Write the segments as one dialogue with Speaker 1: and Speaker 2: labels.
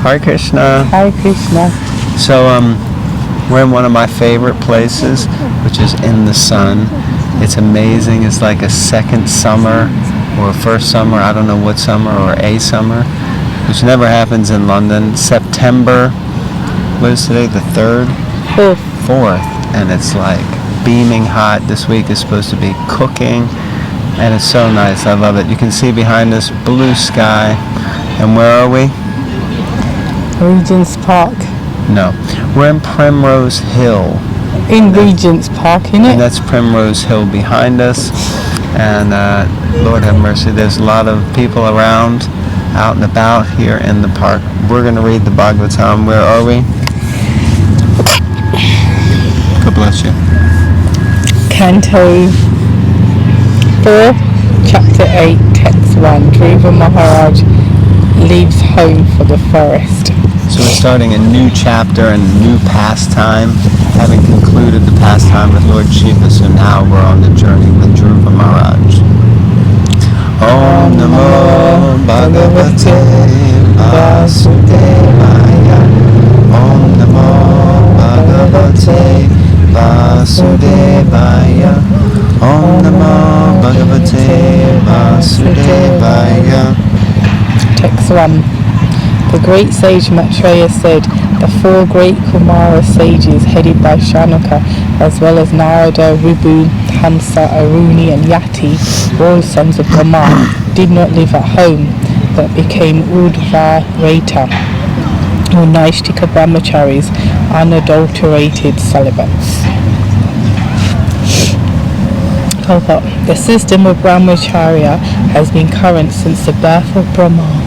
Speaker 1: Hare Krishna.
Speaker 2: Hare Krishna.
Speaker 1: So, we're in one of my favorite places, which is in the sun. It's amazing. It's like a second summer or a first summer. I don't know what summer or a summer, which never happens in London. September, what is today, the 3rd? 4th. And it's like beaming hot. This week is supposed to be cooking. And it's so nice. I love it. You can see behind us blue sky. And where are we?
Speaker 2: Regent's Park.
Speaker 1: No. We're in Primrose Hill.
Speaker 2: In Regent's Park, innit?
Speaker 1: And that's Primrose Hill behind us. And Lord have mercy, there's a lot of people around, out and about here in the park. We're going to read the Bhagavatam. Where are we? God bless you.
Speaker 2: Canto 4, Chapter 8, Text 1. Dhruva Maharaj leaves home for the forest.
Speaker 1: So we're starting a new chapter and a new pastime, having concluded the pastime with Lord Shiva. So now we're on the journey with Dhruva Maharaj. Om Namo Bhagavate Vasudevaya. Om Namo Bhagavate Vasudevaya. Om Namo Bhagavate Vasudevaya.
Speaker 2: Text 1. The great sage Maitreya said, the 4 great Kumara sages headed by Shanaka, as well as Narada, Ribu, Hamsa, Aruni and Yati, all sons of Brahma, did not live at home, but became Udvareta, or Naishtika brahmacharis, unadulterated celibates. The system of brahmacharya has been current since the birth of Brahma.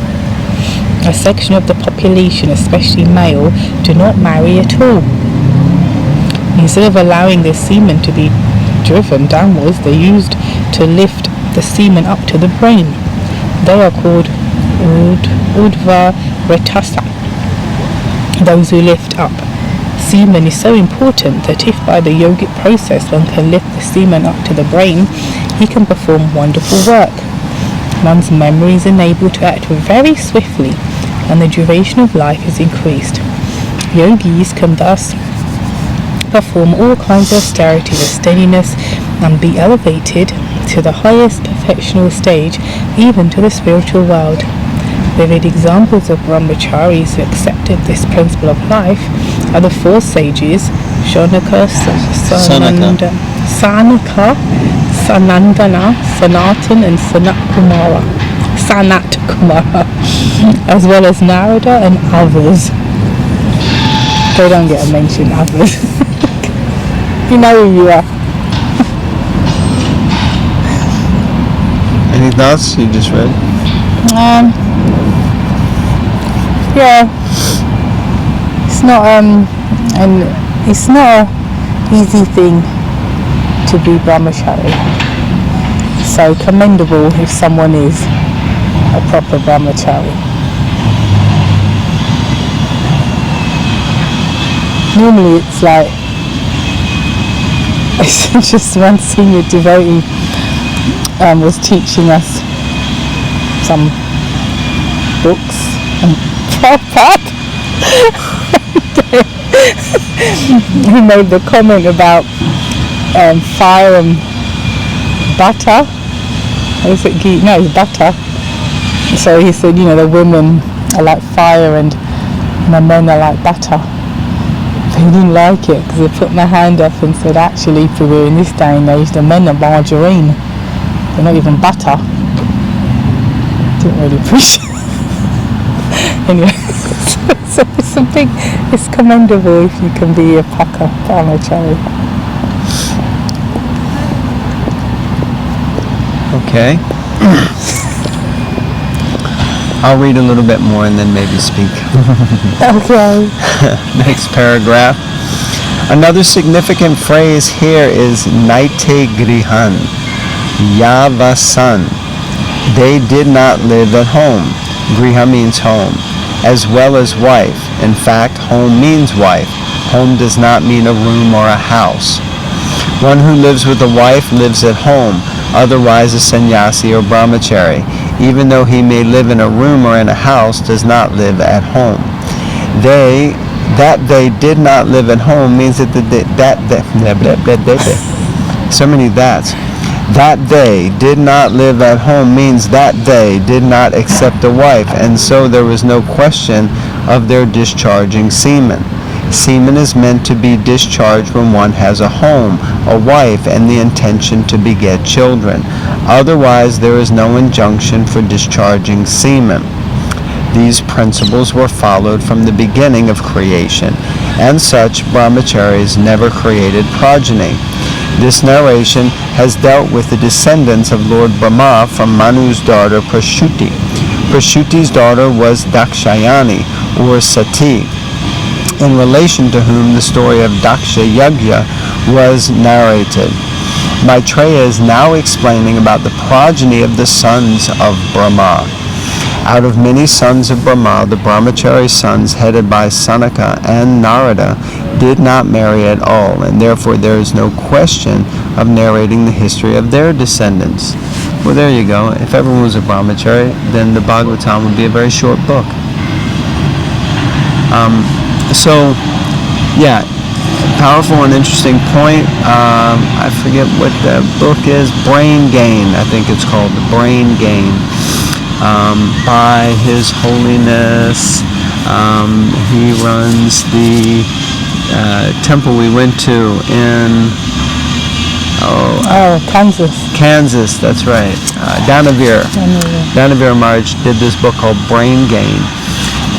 Speaker 2: A section of the population, especially male, do not marry at all. Instead of allowing their semen to be driven downwards, they used to lift the semen up to the brain. They are called Udvaretasa, those who lift up. Semen is so important that if by the yogic process one can lift the semen up to the brain, he can perform wonderful work. One's memory is enabled to act very swiftly, and the duration of life is increased. Yogis can thus perform all kinds of austerity with steadiness and be elevated to the highest perfectional stage, even to the spiritual world. Vivid examples of brahmacharis who accepted this principle of life are the 4 sages, Shonaka, Sanaka, Sanandana, Sanatan and Sanat Kumara, as well as Narada and others. They don't get a mention, others. You know who you are.
Speaker 1: Any thoughts you just read?
Speaker 2: Yeah. It's not it's not an easy thing to be brahmachari. So commendable if someone is a proper brahmachari. Normally it's like, it's just one senior devotee was teaching us some books and Prabhupada. He made the comment about fire and butter. Is it ghee? No, it's butter. So he said, the women are like fire and the men are like butter. But he didn't like it because he put my hand up and said, actually, Prabhu, in this day and age, the men are margarine. They're not even butter. Didn't really appreciate it. Anyway, so it's commendable if you can be a paka brahmachari.
Speaker 1: Okay. I'll read a little bit more and then maybe speak.
Speaker 2: Okay.
Speaker 1: Next paragraph. Another significant phrase here is Nitai Grihan, Yavasan. They did not live at home. Griha means home, as well as wife. In fact, home means wife. Home does not mean a room or a house. One who lives with a wife lives at home, otherwise a sannyasi or brahmachari, even though he may live in a room or in a house, does not live at home. That they did not live at home means that so many that's. That they did not live at home means that they did not accept a wife, and so there was no question of their discharging semen. Semen is meant to be discharged when one has a home, a wife, and the intention to beget children. Otherwise, there is no injunction for discharging semen. These principles were followed from the beginning of creation, and such brahmacharis never created progeny. This narration has dealt with the descendants of Lord Brahma from Manu's daughter Prasuti. Prasuti's daughter was Dakshayani, or Sati, in relation to whom the story of Daksha Yajna was narrated. Maitreya is now explaining about the progeny of the sons of Brahma. Out of many sons of Brahma, the brahmachari sons headed by Sanaka and Narada did not marry at all, and therefore there is no question of narrating the history of their descendants. Well, there you go. If everyone was a brahmachari, then the Bhagavatam would be a very short book. Powerful and interesting point. I forget what the book is. Brain Gain, I think it's called. The Brain Gain. By His Holiness. He runs the temple we went to in Kansas, that's right. Danavir Maharaj did this book called Brain Gain,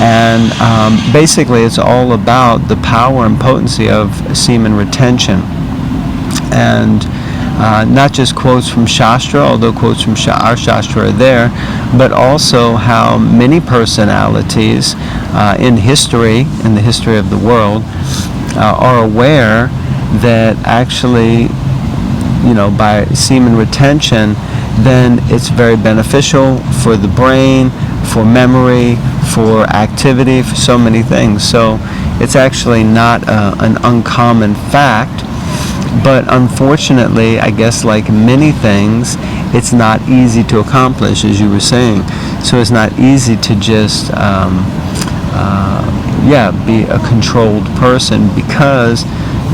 Speaker 1: and basically it's all about the power and potency of semen retention, and not just quotes from Shastra, although quotes from our Shastra are there, but also how many personalities in the history of the world, are aware that actually, by semen retention, then it's very beneficial for the brain, for memory, for activity, for so many things. So it's actually not an uncommon fact. But unfortunately, I guess like many things, it's not easy to accomplish, as you were saying. So it's not easy to just, be a controlled person, because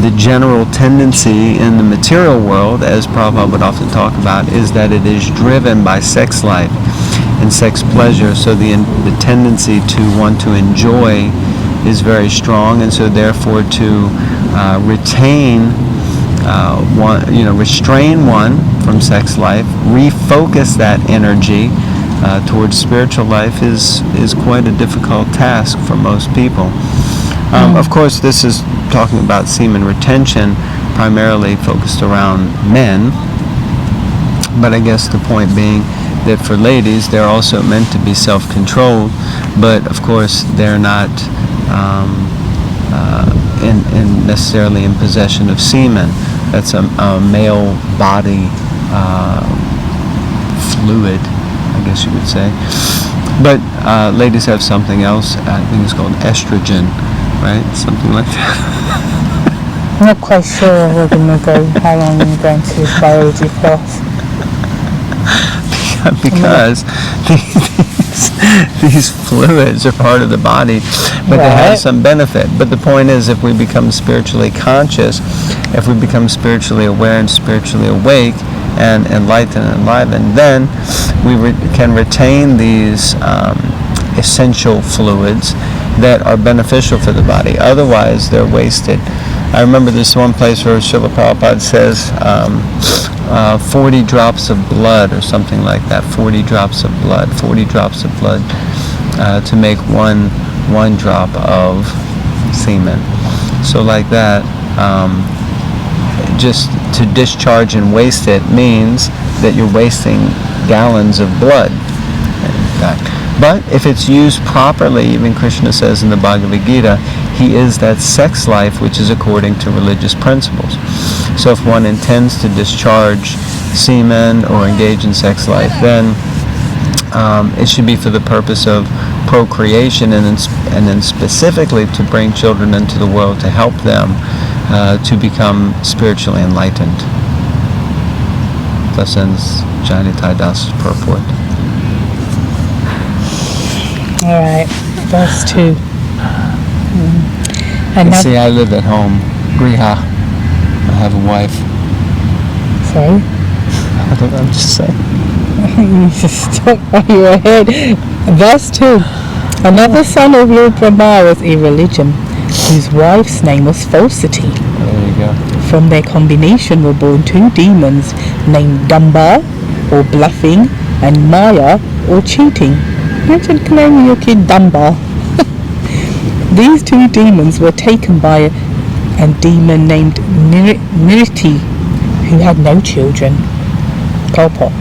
Speaker 1: the general tendency in the material world, as Prabhupada would often talk about, is that it is driven by sex life and sex pleasure. So the tendency to want to enjoy is very strong, and so therefore to restrain one from sex life, refocus that energy towards spiritual life is quite a difficult task for most people. Of course, this is talking about semen retention, primarily focused around men, but I guess the point being that for ladies, they're also meant to be self-controlled, but of course they're not necessarily in possession of semen. That's a male body fluid, I guess you would say. But ladies have something else. I think it's called estrogen, right? Something like that.
Speaker 2: I'm not quite sure we're going to go, how long we're going to this biology class.
Speaker 1: Because these fluids are part of the body, but they have some benefit. But the point is, if we become spiritually conscious, if we become spiritually aware and spiritually awake and enlightened and enlivened, then we can retain these essential fluids that are beneficial for the body. Otherwise, they're wasted. I remember this one place where Srila Prabhupada says 40 drops of blood or something like that. 40 drops of blood to make one drop of semen. So like that, just to discharge and waste it means that you're wasting gallons of blood. But if it's used properly, even Krishna says in the Bhagavad Gita, he is that sex life which is according to religious principles. So if one intends to discharge semen or engage in sex life, then it should be for the purpose of procreation, and then specifically to bring children into the world to help them to become spiritually enlightened. Thus ends Nitai Dasa's purport.
Speaker 2: Alright, verse 2. And
Speaker 1: You see, I live at home. Griha. I have a wife.
Speaker 2: sorry,
Speaker 1: I'm just saying.
Speaker 2: you just stop while you're ahead. Verse 2. Another son of Lord Brahma was Irreligion, whose wife's name was Falsity.
Speaker 1: There you go.
Speaker 2: From their combination were born two demons named Damba, or bluffing, and Maya, or cheating. Imagine naming your kid Damba. These two demons were taken by a demon named Niriti, who had no children. Purport.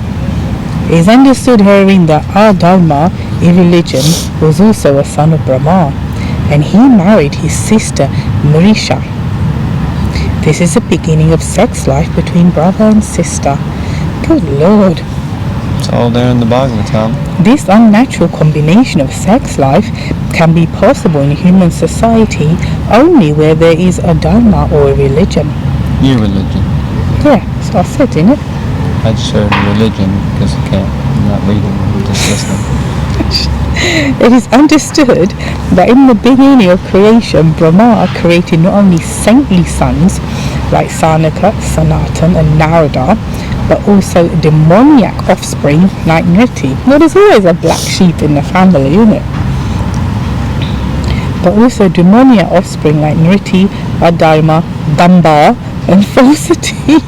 Speaker 2: It is understood herein that our Dharma, Irreligion, was also a son of Brahma, and he married his sister Marisha. This is the beginning of sex life between brother and sister. Good Lord.
Speaker 1: It's all there in the Bhagavatam.
Speaker 2: This unnatural combination of sex life can be possible in human society only where there is a Dharma or a religion.
Speaker 1: Your religion.
Speaker 2: Yeah, that's what I said, didn't it?
Speaker 1: I just heard religion because I'm not reading, I'm just listening.
Speaker 2: It is understood that in the beginning of creation, Brahma created not only saintly sons like Sanaka, Sanatan and Narada, but also demoniac offspring like Nriti. Well, there's always a black sheep in the family, isn't it? But also demoniac offspring like Nriti, Adharma, Damba and Falsity.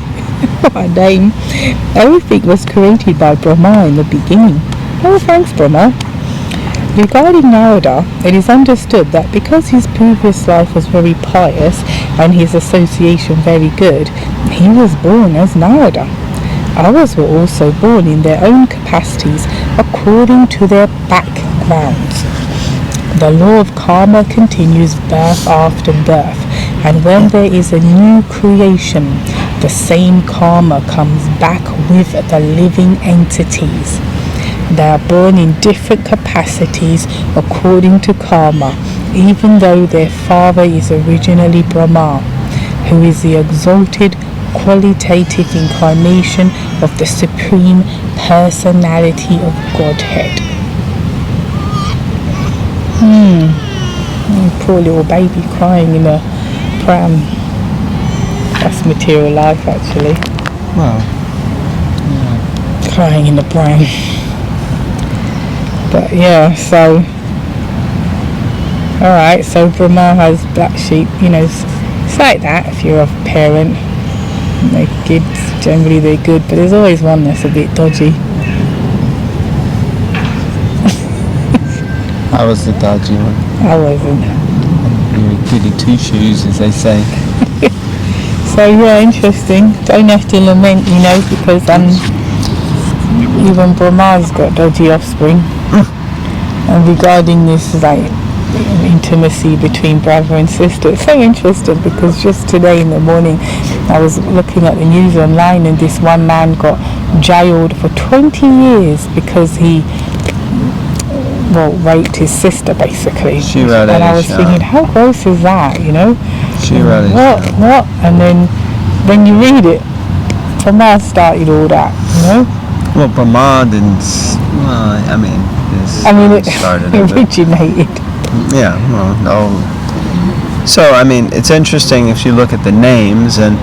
Speaker 2: What a name. Everything was created by Brahma in the beginning. Oh, thanks Brahma. Regarding Narada, it is understood that because his previous life was very pious and his association very good, he was born as Narada. Others were also born in their own capacities according to their backgrounds. The law of karma continues birth after birth, and when there is a new creation, the same karma comes back with the living entities. They are born in different capacities according to karma, even though their father is originally Brahma, who is the exalted qualitative incarnation of the Supreme Personality of Godhead. Poor little baby crying in a pram. That's material life actually.
Speaker 1: Well,
Speaker 2: Crying in the pram. But yeah, so alright, so Brahma has black sheep, it's like that if you're a parent. Their kids, generally they're good, but there's always one that's a bit dodgy.
Speaker 1: I was the dodgy one.
Speaker 2: I wasn't.
Speaker 1: You're goody two shoes, as they say.
Speaker 2: So yeah, interesting. Don't have to lament, because even Brahma's got dodgy offspring. And regarding this intimacy between brother and sister, it's so interesting because just today in the morning I was looking at the news online and this one man got jailed for 20 years because he raped his sister basically.
Speaker 1: She wrote
Speaker 2: and I was thinking, how gross is that,
Speaker 1: She wrote it.
Speaker 2: What? And then when you read it, Brahma started all that,
Speaker 1: Well, Brahma didn't. It started
Speaker 2: it originated.
Speaker 1: Yeah. Well, no. So it's interesting if you look at the names, and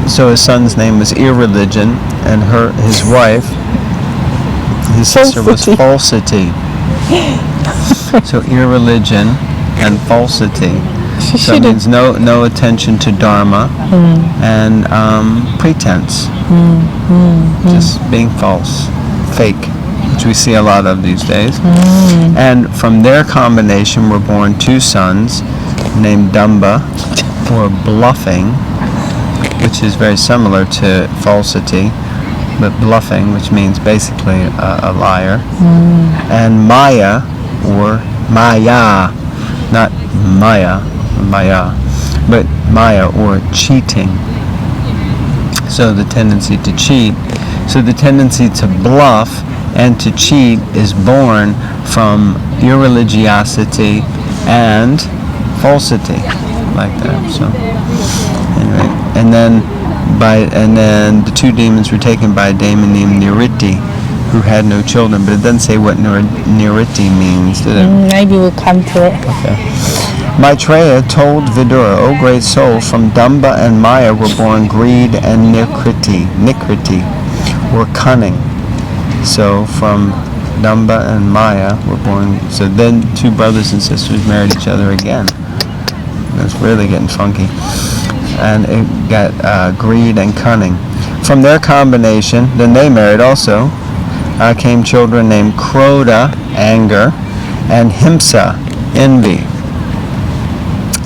Speaker 1: so his son's name was Irreligion, and his wife, his sister was Falsity. So Irreligion and Falsity. So it means no attention to Dharma and pretense, just being false, fake, which we see a lot of these days. And from their combination were born two sons named Damba, or bluffing, which is very similar to falsity, but bluffing, which means basically a liar, and Maya, or Maya, not Maya, but Maya, or cheating. So the tendency to cheat. So the tendency to bluff and to cheat is born from irreligiosity and falsity, like that. So anyway, and then the two demons were taken by a demon named Niriti, who had no children, but it doesn't say what niriti means, did it?
Speaker 2: Maybe we'll come to it.
Speaker 1: Okay. Maitreya told Vidura, O great soul, from Damba and Maya were born greed and Nikriti, or cunning. So from Damba and Maya were born, so then two brothers and sisters married each other again. That's really getting funky. And it got greed and cunning. From their combination, then they married also, came children named Krodha, anger, and Himsa, envy.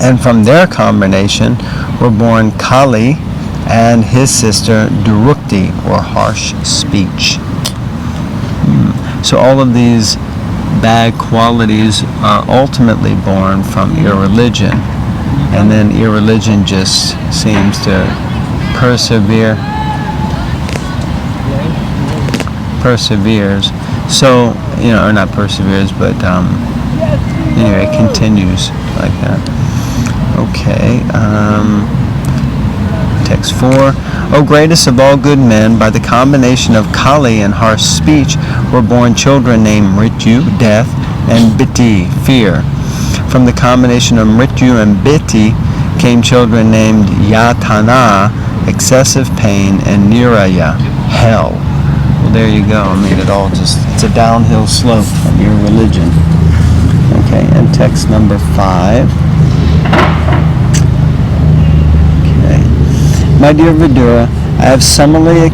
Speaker 1: And from their combination were born Kali and his sister Durukti, or harsh speech. So all of these bad qualities are ultimately born from irreligion. And then irreligion just seems to perseveres. So, or not perseveres, but anyway, it continues like that. Okay, text 4. O greatest of all good men, by the combination of Kali and harsh speech were born children named Mrityu, death, and Biti, fear. From the combination of Mrityu and Biti came children named Yatana, excessive pain, and Niraya, hell. Well, there you go. I mean, it's a downhill slope from your religion. Okay, and text number 5. Okay. My dear Vidura, I have summarily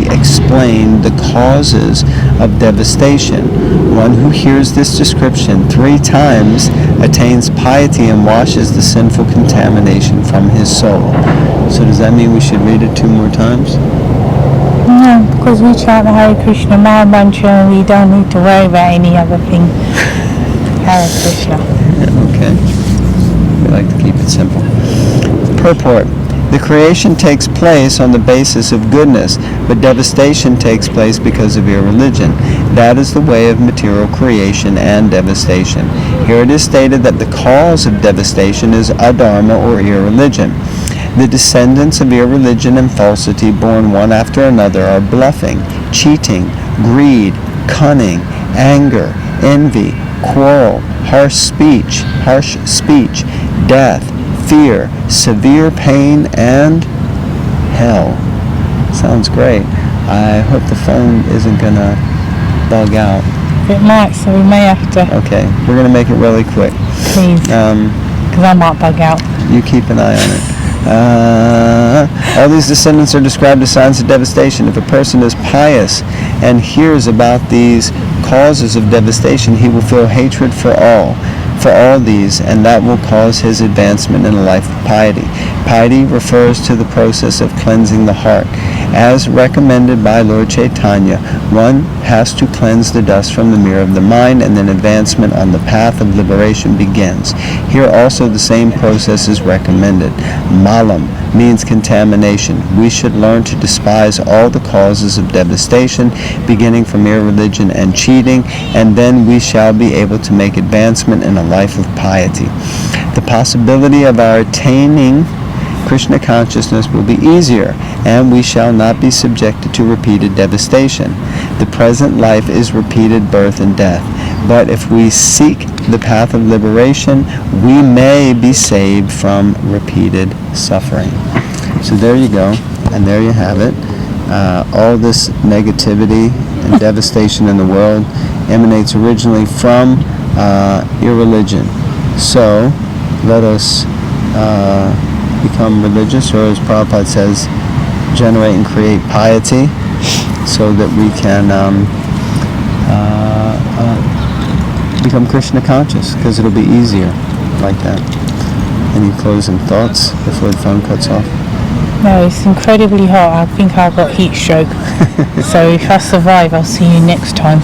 Speaker 1: explained the causes of devastation. One who hears this description 3 times attains piety and washes the sinful contamination from his soul. So does that mean we should read it 2 more times?
Speaker 2: No, because we chant the Hare Krishna Mahamantra and we don't need to worry about any other thing. Hare Krishna.
Speaker 1: Okay. We like to keep it simple. Purport. The creation takes place on the basis of goodness, but devastation takes place because of irreligion. That is the way of material creation and devastation. Here it is stated that the cause of devastation is adharma, or irreligion. The descendants of irreligion and falsity, born one after another, are bluffing, cheating, greed, cunning, anger, envy, quarrel, harsh speech, death, fear, severe pain, and hell. Sounds great. I hope the phone isn't gonna bug out.
Speaker 2: It might, so we may have to.
Speaker 1: Okay, we're gonna make it really quick.
Speaker 2: Please. Because I might bug out.
Speaker 1: You keep an eye on it. All these descendants are described as signs of devastation. If a person is pious and hears about these causes of devastation, he will feel hatred for all these, and that will cause his advancement in a life of piety. Piety refers to the process of cleansing the heart. As recommended by Lord Chaitanya, one has to cleanse the dust from the mirror of the mind, and then advancement on the path of liberation begins. Here also the same process is recommended. Malam means contamination. We should learn to despise all the causes of devastation, beginning from irreligion and cheating, and then we shall be able to make advancement in a life of piety. The possibility of our attaining Krishna consciousness will be easier, and we shall not be subjected to repeated devastation. The present life is repeated birth and death, but if we seek the path of liberation, we may be saved from repeated suffering. So there you go, and there you have it. All this negativity and devastation in the world emanates originally from irreligion. So let us become religious, or as Prabhupada says, generate and create piety, so that we can become Krishna conscious, because it'll be easier like that. Any closing thoughts before the phone cuts off?
Speaker 2: No, it's incredibly hot. I think I've got heat stroke. So if I survive, I'll see you next time.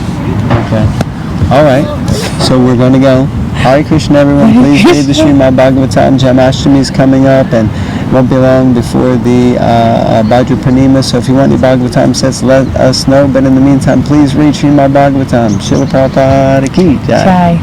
Speaker 1: Okay. All right. So we're going to go. Hare Krishna, everyone. Please read the Srimad Bhagavatam. Janmashtami is coming up, and it won't be long before the Bhadra Purnima. So if you want your Bhagavatam sets, let us know. But in the meantime, please read Srimad Bhagavatam. Srila Prabhupada ki jai.